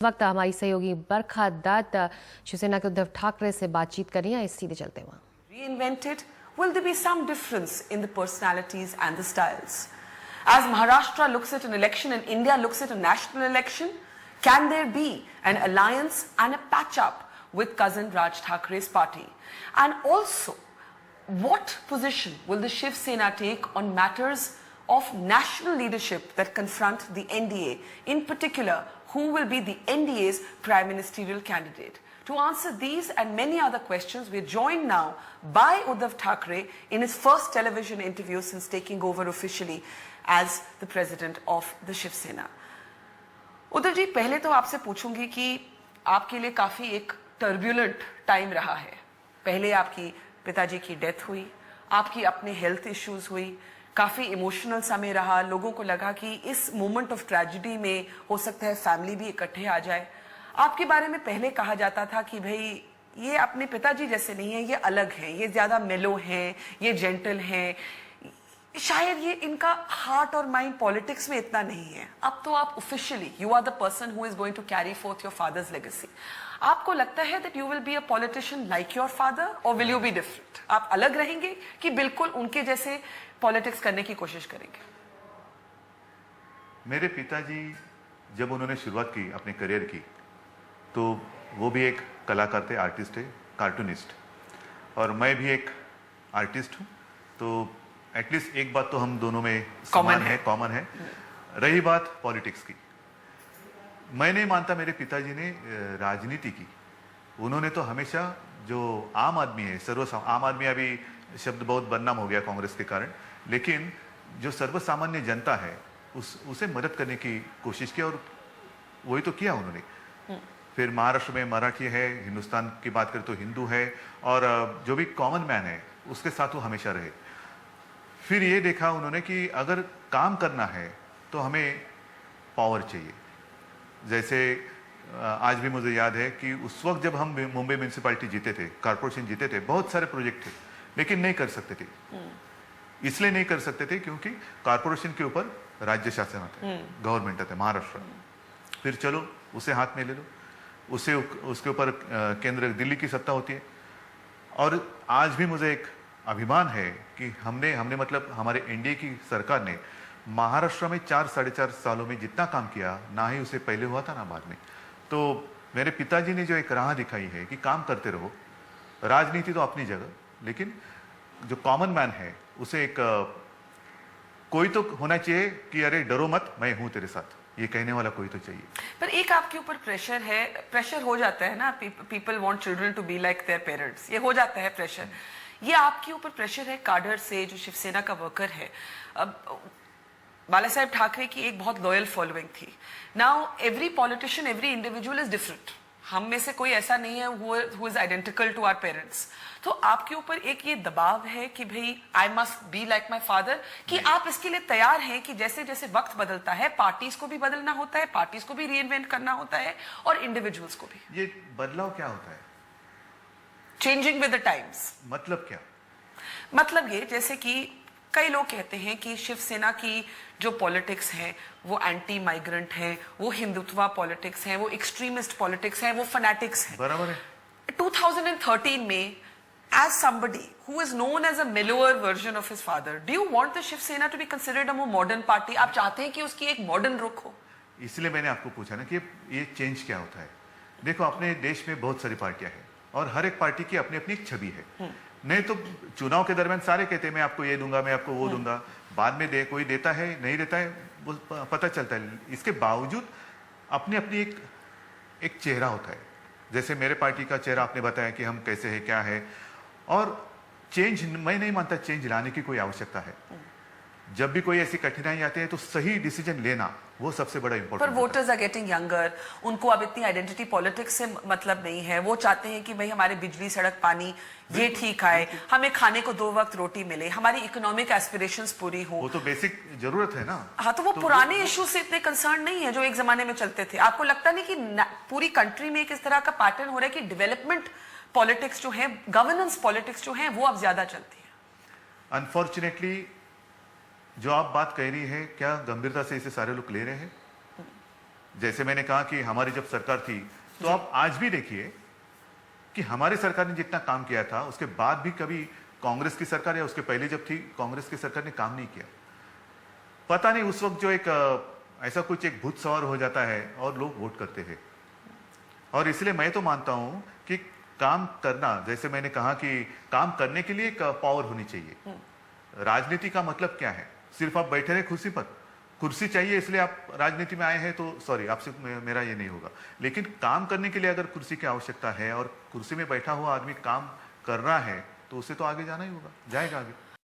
वक्त हमारी सहयोगी बरखा दत्त शिवसेना के उद्धव ठाकरे से बातचीत कर रही हैं। सीधे चलते हुए Reinvented, will there be some difference in the personalities and the styles? As Maharashtra looks at an election and India looks at a national election, can there be an alliance and a patch-up with cousin Raj Thakre's party? And also, what position will the Shiv Sena take on matters of national leadership that confront the NDA? In particular, who will be the NDA's prime ministerial candidate? To answer these and many other questions, we are joined now by Uddhav Thackeray in his first television interview since taking over officially as the president of the Shiv Sena. Uddhav ji, पहले तो आपसे पूछूंगी कि आपके लिए काफी एक turbulent time रहा है। पहले आपकी पिताजी की डेथ हुई, आपकी अपने हेल्थ इश्यूज हुई, काफी इमोशनल समय रहा, लोगों को लगा कि इस मोमेंट ऑफ ट्रेजेडी में हो सकता है फैमिली भी इकट्ठे आ जाए। आपके बारे में पहले कहा जाता था कि भाई ये अपने पिताजी जैसे नहीं है, ये अलग हैं, ये ज्यादा मेलो हैं, ये जेंटल हैं, शायद ये इनका हार्ट और माइंड पॉलिटिक्स में इतना नहीं है। अब तो आप officially you are the person who is going to carry forth your father's legacy. आपको लगता है that you will be a politician like your father और विल यू बी डिफरेंट? आप अलग रहेंगे कि बिल्कुल उनके जैसे पॉलिटिक्स करने की कोशिश करेंगे? मेरे पिताजी जब उन्होंने शुरुआत की अपने करियर की, तो वो भी एक कलाकार थे, आर्टिस्ट है, कार्टूनिस्ट, और मैं भी एक आर्टिस्ट हूँ। तो एटलीस्ट एक बात तो हम दोनों में समान है, कॉमन है। रही बात पॉलिटिक्स की, मैं नहीं मानता मेरे पिताजी ने राजनीति की। उन्होंने तो हमेशा जो आम आदमी है, आम आदमी अभी शब्द बहुत बदनाम हो गया कांग्रेस के कारण, लेकिन जो सर्वसामान्य जनता है उसे मदद करने की कोशिश की, और वही तो किया उन्होंने। फिर महाराष्ट्र में मराठी है, हिंदुस्तान की बात करें तो हिंदू है, और जो भी कॉमन मैन है उसके साथ वो हमेशा रहे। फिर ये देखा उन्होंने कि अगर काम करना है तो हमें पावर चाहिए। जैसे आज भी मुझे याद है कि उस वक्त जब हम मुंबई म्यूनिसिपैलिटी जीते थे, कॉर्पोरेशन जीते थे, बहुत सारे प्रोजेक्ट थे, लेकिन नहीं कर सकते थे। इसलिए नहीं कर सकते थे क्योंकि कॉर्पोरेशन के ऊपर राज्य शासन आता है, गवर्नमेंट आता है, महाराष्ट्र। फिर चलो उसे हाथ में ले लो, उसके ऊपर केंद्र दिल्ली की सत्ता होती है। और आज भी मुझे एक अभिमान है कि हमने मतलब हमारे एनडीए की सरकार ने महाराष्ट्र में 4-4.5 सालों में जितना काम किया, ना ही उसे पहले हुआ था ना बाद में। तो मेरे पिताजी ने जो एक राह दिखाई है कि काम करते रहो, राजनीति तो अपनी जगह, लेकिन जो कॉमन मैन है उसे एक कोई तो होना चाहिए कि अरे डरो मत, मैं हूं तेरे साथ, ये कहने वाला कोई तो चाहिए। पर एक आपके ऊपर प्रेशर है, प्रेशर हो जाता है ना, people want children to be like their parents, ये हो जाता है प्रेशर। ये आपके ऊपर प्रेशर है काडर से, जो शिवसेना का वर्कर है। अब बाला साहेब ठाकरे की एक बहुत लॉयल फॉलोइंग थी। Now every politician, every individual is different. हम में से कोई ऐसा नहीं है who is identical to our parents. तो आपके ऊपर एक ये दबाव है कि भाई I must be like my father, कि आप इसके लिए तैयार हैं कि जैसे जैसे वक्त बदलता है पार्टीज को भी बदलना होता है, पार्टीज को भी रीइन्वेंट करना होता है, और इंडिविजुअल्स को भी। ये बदलाव क्या होता है? Changing with the times. मतलब क्या? मतलब ये, जैसे कि कई लोग कहते हैं कि शिवसेना की जो पॉलिटिक्स है वो एंटी माइग्रेंट है, वो हिंदुत्व पॉलिटिक्स है, वो एक्सट्रीमिस्ट पॉलिटिक्स है, वो फैनेटिक्स है। बराबर है। 2013 में as somebody who is known as a mellower version of his father, do you want the Shiv Sena to be considered a more modern party? आप चाहते हैं कि उसकी एक मॉडर्न रुख हो? इसलिए मैंने आपको पूछा ना कि ये चेंज क्या होता है। देखो, अपने देश में बहुत सारी पार्टियां हैं और हर एक पार्टी की अपनी अपनी एक छवि है। नहीं तो चुनाव के दरमियान सारे कहते हैं मैं आपको ये दूंगा, मैं आपको वो दूंगा, बाद में कोई देता है नहीं देता है वो पता चलता है। इसके बावजूद अपनी अपनी एक चेहरा होता है। जैसे मेरे पार्टी का चेहरा आपने बताया कि हम कैसे है, क्या है, और चेंज मैं नहीं मानता चेंज लाने की कोई आवश्यकता है। जब भी कोई ऐसी कठिनाई आती है तो सही डिसीजन लेना वो सबसे बड़ा इंपॉर्टेंट। पर वोटर्स आर गेटिंग यंगर, उनको अब इतनी आइडेंटिटी पॉलिटिक्स से मतलब नहीं है। वो चाहते हैं कि भाई हमारे बिजली, सड़क, पानी ये ठीक आए, हमें खाने को 2 वक्त रोटी मिले, हमारी इकोनॉमिक एस्पिरेशंस पूरी हो। वो तो बेसिक जरूरत है ना। हाँ, तो वो पुराने इश्यूज से इतने कंसर्न नहीं है जो एक जमाने में चलते थे। आपको लगता नहीं कि पूरी कंट्री में किस तरह का पैटर्न हो रहा है कि डेवलपमेंट पॉलिटिक्स जो है, गवर्नेंस पॉलिटिक्स जो है, वो अब ज्यादा चलती है? जैसे मैंने कहा कि हमारी जब सरकार थी, तो आप आज भी देखिए कि हमारी सरकार ने जितना काम किया था, उसके बाद भी कभी कांग्रेस की सरकार या उसके पहले जब थी कांग्रेस की सरकार ने काम नहीं किया। पता नहीं उस वक्त जो एक ऐसा कुछ एक भूत सवार हो जाता है और लोग वोट करते हैं। और इसलिए मैं तो मानता हूं कि काम करना, जैसे मैंने कहा कि काम करने के लिए एक पावर होनी चाहिए। राजनीति का मतलब क्या है? सिर्फ आप बैठे रहे कुर्सी पर, कुर्सी चाहिए इसलिए आप राजनीति में आए हैं, तो सॉरी आपसे मेरा ये नहीं होगा। लेकिन काम करने के लिए अगर कुर्सी की आवश्यकता है और कुर्सी में बैठा हुआ आदमी काम कर रहा है, तो उसे तो आगे जाना ही होगा, जाएगा आगे।